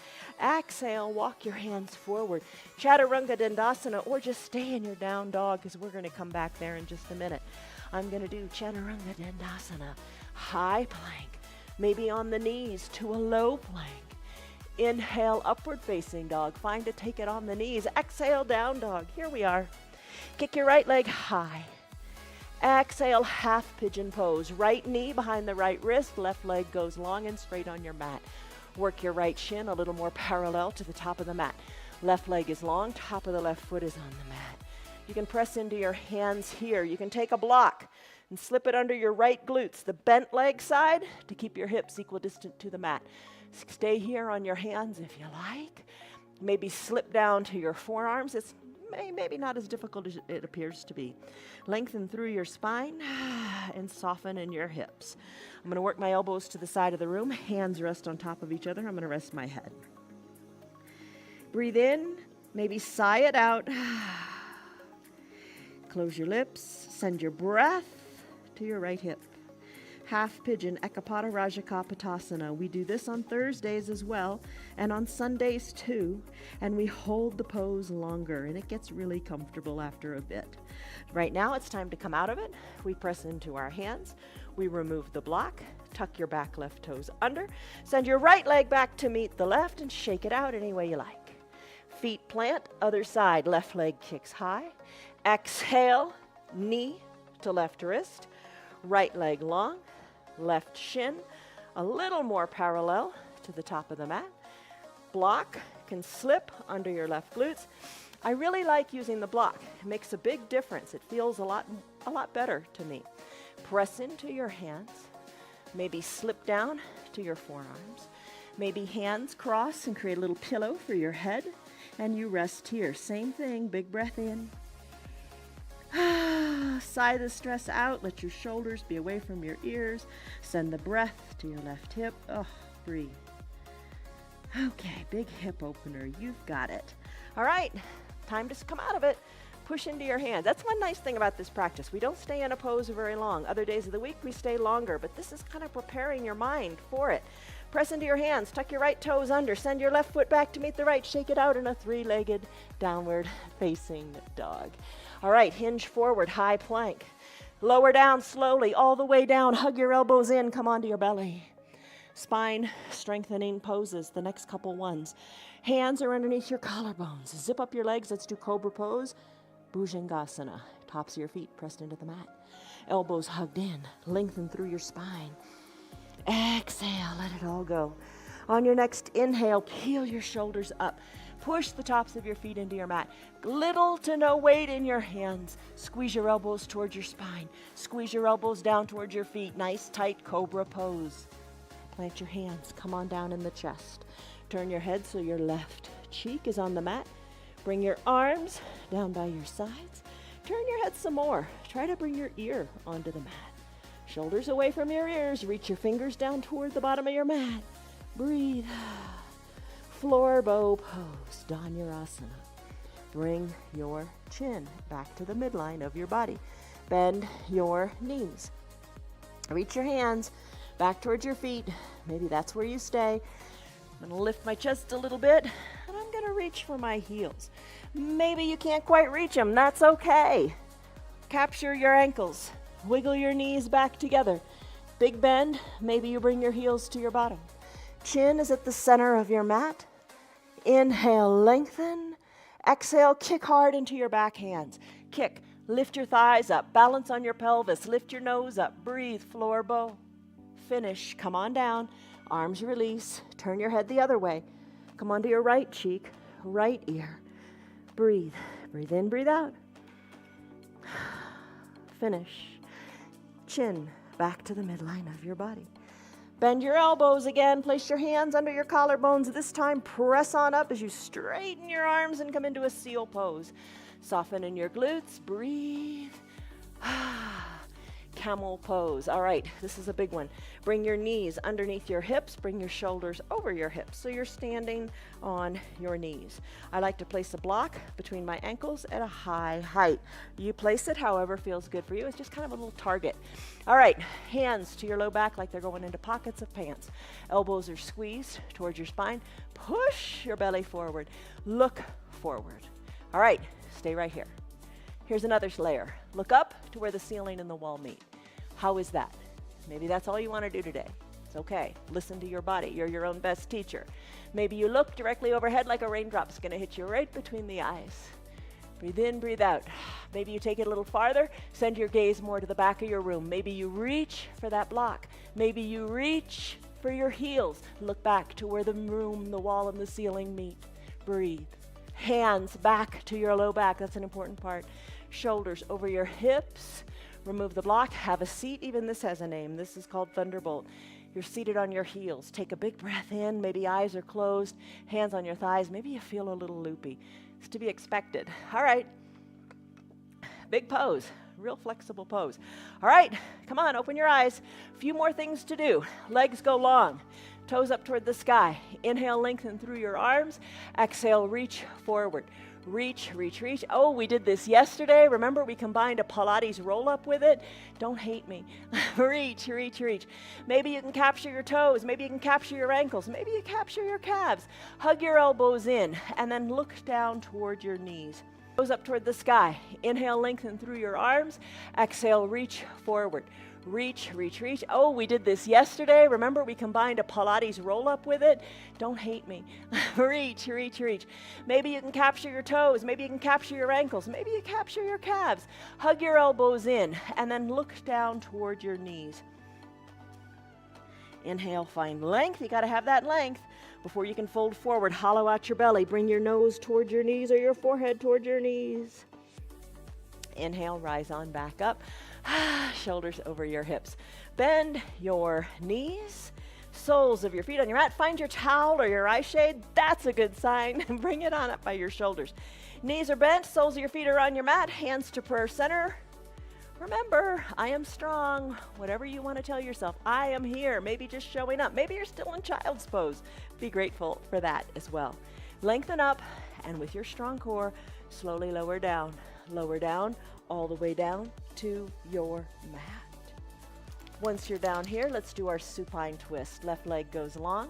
Speaker 1: Exhale, walk your hands forward. Chaturanga Dandasana, or just stay in your down dog because we're going to come back there in just a minute. I'm going to do Chaturanga Dandasana, high plank, maybe on the knees to a low plank. Inhale, upward facing dog. Find to take it on the knees. Exhale, down dog. Here we are. Kick your right leg high. Exhale, half pigeon pose. Right knee behind the right wrist. Left leg goes long and straight on your mat. Work your right shin a little more parallel to the top of the mat. Left leg is long. Top of the left foot is on the mat. You can press into your hands here. You can take a block and slip it under your right glutes, the bent leg side, to keep your hips equidistant to the mat. Stay here on your hands if you like. Maybe slip down to your forearms. It's maybe not as difficult as it appears to be. Lengthen through your spine and soften in your hips. I'm going to work my elbows to the side of the room. Hands rest on top of each other. I'm going to rest my head. Breathe in. Maybe sigh it out. Close your lips. Send your breath to your right hip. Half pigeon, Ekapada Rajakapotasana. We do this on Thursdays as well, and on Sundays too, and we hold the pose longer, and it gets really comfortable after a bit. Right now, it's time to come out of it. We press into our hands. We remove the block. Tuck your back left toes under. Send your right leg back to meet the left, and shake it out any way you like. Feet plant, other side. Left leg kicks high. Exhale, knee to left wrist. Right leg long. Left shin a little more parallel to the top of the mat. Block can slip under your left glutes. I really like using the block. It makes a big difference. It feels a lot better to me. Press into your hands. Maybe slip down to your forearms. Maybe hands cross and create a little pillow for your head. And you rest here. Same thing, big breath in. Sigh the stress out. Let your shoulders be away from your ears. Send the breath to your left hip. Oh, breathe. Okay, big hip opener. You've got it. All right, time to come out of it. Push into your hand. That's one nice thing about this practice. We don't stay in a pose very long. Other days of the week, we stay longer, but this is kind of preparing your mind for it. Press into your hands. Tuck your right toes under. Send your left foot back to meet the right. Shake it out in a three-legged downward facing dog. All right, hinge forward, high plank. Lower down slowly, all the way down. Hug your elbows in, come onto your belly. Spine strengthening poses, the next couple ones. Hands are underneath your collarbones. Zip up your legs, let's do cobra pose. Bhujangasana. Tops of your feet pressed into the mat. Elbows hugged in. Lengthen through your spine. Exhale, let it all go. On your next inhale, peel your shoulders up. Push the tops of your feet into your mat. Little to no weight in your hands. Squeeze your elbows towards your spine. Squeeze your elbows down towards your feet. Nice, tight cobra pose. Plant your hands. Come on down in the chest. Turn your head so your left cheek is on the mat. Bring your arms down by your sides. Turn your head some more. Try to bring your ear onto the mat. Shoulders away from your ears. Reach your fingers down toward the bottom of your mat. Breathe. Floor bow pose, Dhanurasana. Bring your chin back to the midline of your body. Bend your knees. Reach your hands back towards your feet. Maybe that's where you stay. I'm going to lift my chest a little bit, and I'm going to reach for my heels. Maybe you can't quite reach them. That's okay. Capture your ankles. Wiggle your knees back together. Big bend. Maybe you bring your heels to your bottom. Chin is at the center of your mat. Inhale, lengthen. Exhale, kick hard into your back hands. Kick. Lift your thighs up. Balance on your pelvis. Lift your nose up. Breathe. Floor bow. Finish. Come on down. Arms release. Turn your head the other way. Come onto your right cheek, right ear. Breathe. Breathe in, breathe out. Finish. Chin back to the midline of your body. Bend your elbows again. Place your hands under your collarbones. This time, press on up as you straighten your arms and come into a seal pose. Soften in your glutes. Breathe. Camel pose. All right, this is a big one. Bring your knees underneath your hips. Bring your shoulders over your hips so you're standing on your knees. I like to place a block between my ankles at a high height. You place it however feels good for you. It's just kind of a little target. All right, hands to your low back like they're going into pockets of pants. Elbows are squeezed towards your spine. Push your belly forward. Look forward. All right, stay right here. Here's another layer. Look up to where the ceiling and the wall meet. How is that? Maybe that's all you want to do today. It's okay. Listen to your body. You're your own best teacher. Maybe you look directly overhead like a raindrop's going to hit you right between the eyes. Breathe in, breathe out. Maybe you take it a little farther. Send your gaze more to the back of your room. Maybe you reach for that block. Maybe you reach for your heels. Look back to where the room, the wall, and the ceiling meet. Breathe. Hands back to your low back. That's an important part. Shoulders over your hips. Remove the block. Have a seat. Even this has a name. This is called Thunderbolt. You're seated on your heels. Take a big breath in. Maybe eyes are closed. Hands on your thighs. Maybe you feel a little loopy. It's to be expected. All right. Big pose. Real flexible pose. All right. Come on. Open your eyes. A few more things to do. Legs go long. Toes up toward the sky. Inhale, lengthen through your arms. Exhale, reach forward. Reach, reach, reach. Oh, we did this yesterday. Remember, we combined a Pilates roll-up with it? Don't hate me. Reach, reach, reach. Maybe you can capture your toes. Maybe you can capture your ankles. Maybe you capture your calves. Hug your elbows in, and then look down toward your knees. Toes up toward the sky. Inhale, lengthen through your arms. Exhale, reach forward. Reach, reach, reach. Oh, we did this yesterday. Remember, we combined a Pilates roll-up with it? Don't hate me. Reach, reach, reach. Maybe you can capture your toes. Maybe you can capture your ankles. Maybe you capture your calves. Hug your elbows in, and then look down toward your knees. Inhale, find length. You got to have that length before you can fold forward. Hollow out your belly. Bring your nose toward your knees or your forehead toward your knees. Inhale, rise on back up. Shoulders over your hips. Bend your knees, soles of your feet on your mat. Find your towel or your eye shade. That's a good sign. Bring it on up by your shoulders. Knees are bent, soles of your feet are on your mat, hands to prayer center. Remember, I am strong. Whatever you want to tell yourself, I am here. Maybe just showing up. Maybe you're still in child's pose. Be grateful for that as well. Lengthen up, and with your strong core, slowly lower down, all the way down to your mat. Once you're down here, let's do our supine twist. Left leg goes long,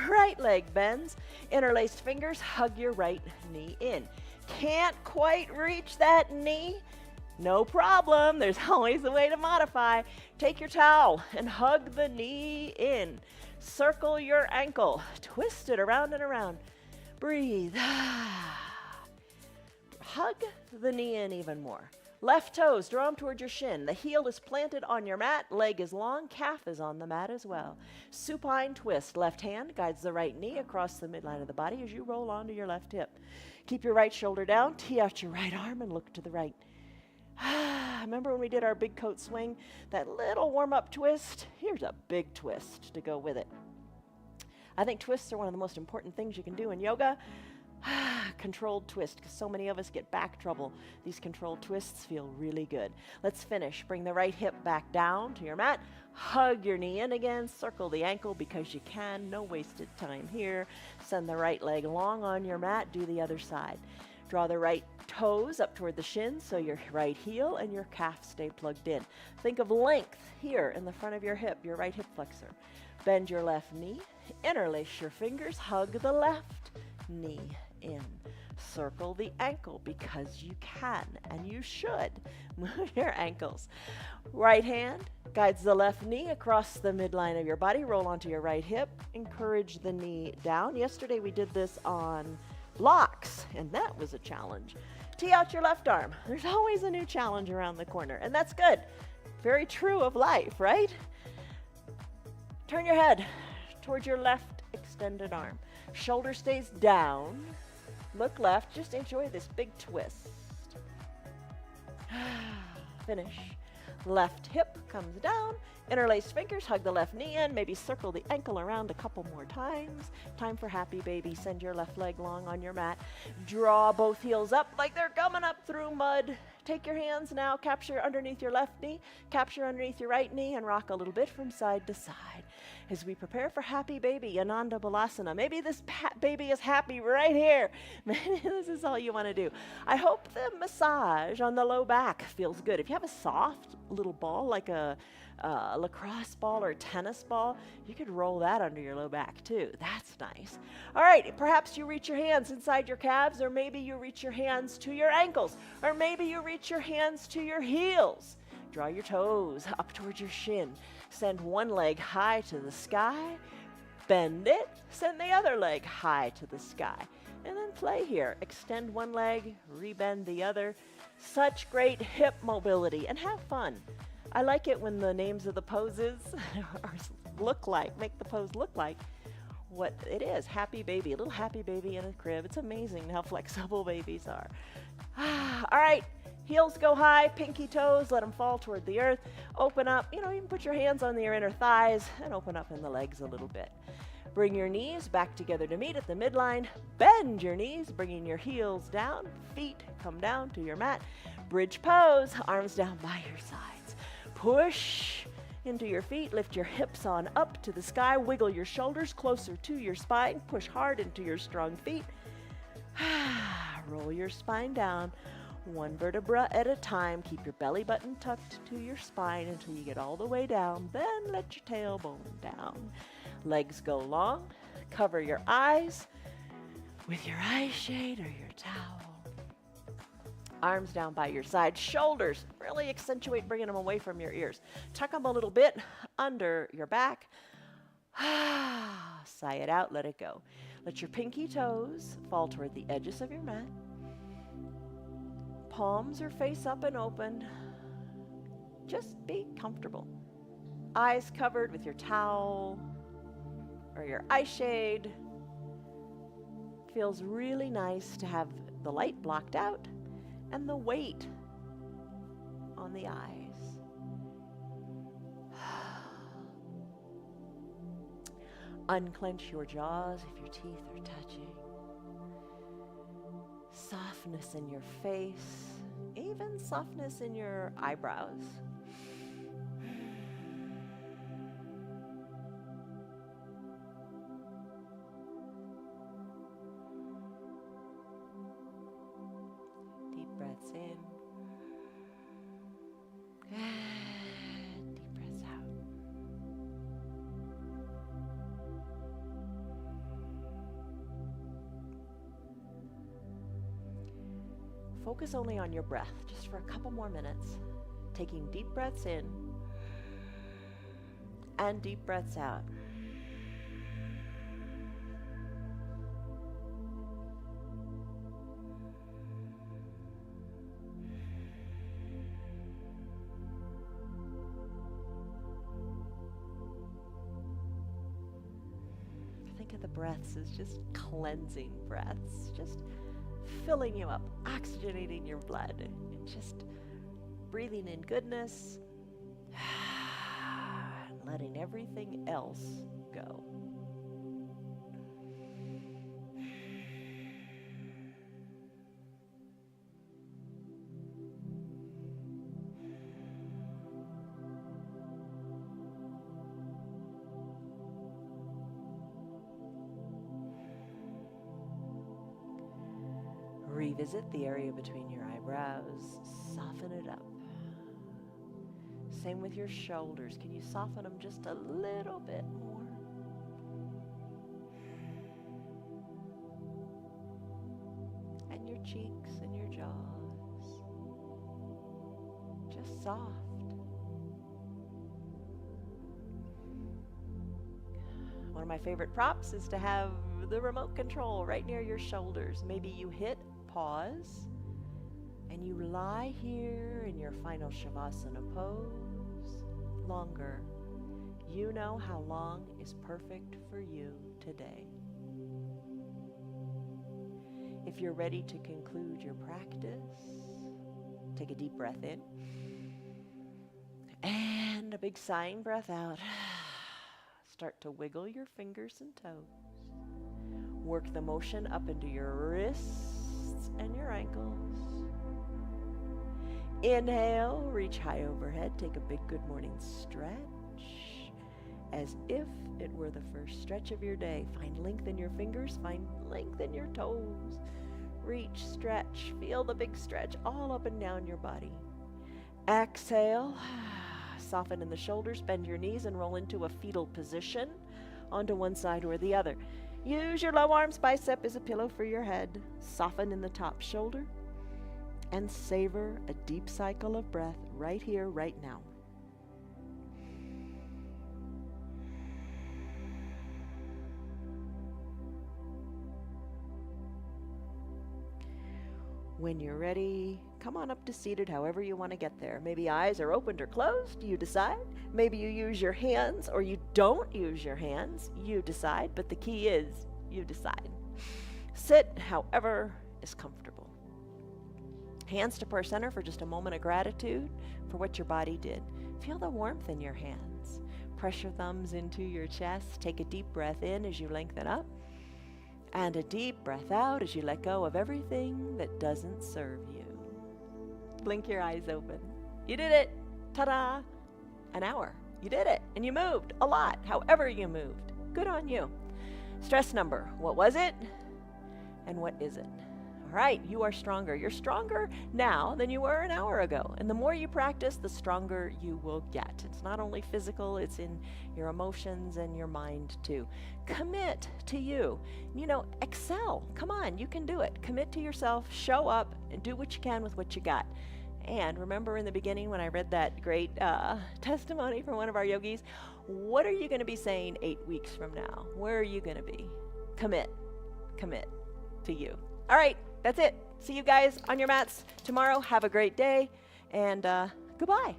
Speaker 1: right leg bends. Interlaced fingers, hug your right knee in. Can't quite reach that knee? No problem. There's always a way to modify. Take your towel and hug the knee in. Circle your ankle. Twist it around and around. Breathe. Hug the knee in even more. Left toes, draw them toward your shin. The heel is planted on your mat, leg is long, calf is on the mat as well. Supine twist. Left hand guides the right knee across the midline of the body as you roll onto your left hip. Keep your right shoulder down, tee out your right arm and look to the right. Remember when we did our big coat swing? That little warm-up twist? Here's a big twist to go with it. I think twists are one of the most important things you can do in yoga. Controlled twist, because so many of us get back trouble. These controlled twists feel really good. Let's finish. Bring the right hip back down to your mat. Hug your knee in again. Circle the ankle because you can. No wasted time here. Send the right leg long on your mat. Do the other side. Draw the right toes up toward the shins so your right heel and your calf stay plugged in. Think of length here in the front of your hip, your right hip flexor. Bend your left knee. Interlace your fingers. Hug the left knee in. Circle the ankle because you can and you should move your ankles. Right hand guides the left knee across the midline of your body. Roll onto your right hip. Encourage the knee down. Yesterday we did this on blocks and that was a challenge. Tee out your left arm. There's always a new challenge around the corner and that's good. Very true of life, right? Turn your head towards your left extended arm. Shoulder stays down. Look left. Just enjoy this big twist. Finish. Left hip comes down. Interlace fingers. Hug the left knee in. Maybe circle the ankle around a couple more times. Time for happy baby. Send your left leg long on your mat. Draw both heels up like they're coming up through mud. Take your hands now. Capture underneath your left knee. Capture underneath your right knee and rock a little bit from side to side. As we prepare for happy baby, Ananda Balasana. Maybe this baby is happy right here. Maybe this is all you want to do. I hope the massage on the low back feels good. If you have a soft little ball like a lacrosse ball or a tennis ball, you could roll that under your low back too. That's nice. All right, perhaps you reach your hands inside your calves, or maybe you reach your hands to your ankles, or maybe you reach your hands to your heels. Draw your toes up towards your shin. Send one leg high to the sky. Bend it. Send the other leg high to the sky. And then play here. Extend one leg, rebend the other. Such great hip mobility, and have fun. I like it when the names of the poses make the pose look like what it is. Happy baby, a little happy baby in a crib. It's amazing how flexible babies are. All right, heels go high, pinky toes, let them fall toward the earth. Open up, you can put your hands on your inner thighs and open up in the legs a little bit. Bring your knees back together to meet at the midline. Bend your knees, bringing your heels down. Feet come down to your mat. Bridge pose, arms down by your sides. Push into your feet. Lift your hips on up to the sky. Wiggle your shoulders closer to your spine. Push hard into your strong feet. Roll your spine down. One vertebra at a time. Keep your belly button tucked to your spine until you get all the way down. Then let your tailbone down. Legs go long. Cover your eyes with your eye shade or your towel. Arms down by your side. Shoulders, really accentuate bringing them away from your ears. Tuck them a little bit under your back. Sigh it out, let it go. Let your pinky toes fall toward the edges of your mat. Palms are face up and open. Just be comfortable. Eyes covered with your towel or your eye shade. Feels really nice to have the light blocked out and the weight on the eyes. Unclench your jaws if your teeth are touching. Softness in your face, even softness in your eyebrows. Deep breaths in. And deep breaths out. Focus only on your breath, just for a couple more minutes. Taking deep breaths in and deep breaths out. breaths as just cleansing breaths, just filling you up, oxygenating your blood, and just breathing in goodness, letting everything else go. Revisit the area between your eyebrows. Soften it up. Same with your shoulders. Can you soften them just a little bit more? And your cheeks and your jaws. Just soft. One of my favorite props is to have the remote control right near your shoulders. Maybe you hit pause and you lie here in your final Shavasana pose longer. You know how long is perfect for you today. If you're ready to conclude your practice, take a deep breath in and a big sighing breath out. Start to wiggle your fingers and toes. Work the motion up into your wrists and your ankles. Inhale, reach high overhead. Take a big good morning stretch as if it were the first stretch of your day. Find length in your fingers, find length in your toes. Reach, stretch, feel the big stretch all up and down your body. Exhale, soften in the shoulders, bend your knees and roll into a fetal position onto one side or the other. Use your low arms bicep as a pillow for your head. Soften in the top shoulder and savor a deep cycle of breath right here, right now. When you're ready, come on up to seated however you want to get there. Maybe eyes are opened or closed, you decide. Maybe you use your hands or you don't use your hands, you decide. But the key is you decide. Sit however is comfortable. Hands to prayer center for just a moment of gratitude for what your body did. Feel the warmth in your hands. Press your thumbs into your chest. Take a deep breath in as you lengthen up. And a deep breath out as you let go of everything that doesn't serve you. Blink your eyes open. You did it. Ta-da. An hour. You did it. And you moved a lot, however you moved. Good on you. Stress number. What was it? And what is it? All right, you are stronger. You're stronger now than you were an hour ago. And the more you practice, the stronger you will get. It's not only physical, it's in your emotions and your mind too. Commit to you. You know, excel. Come on, you can do it. Commit to yourself, show up, and do what you can with what you got. And remember in the beginning when I read that great testimony from one of our yogis, what are you going to be saying 8 weeks from now? Where are you going to be? Commit to you. All right, that's it. See you guys on your mats tomorrow. Have a great day, and goodbye.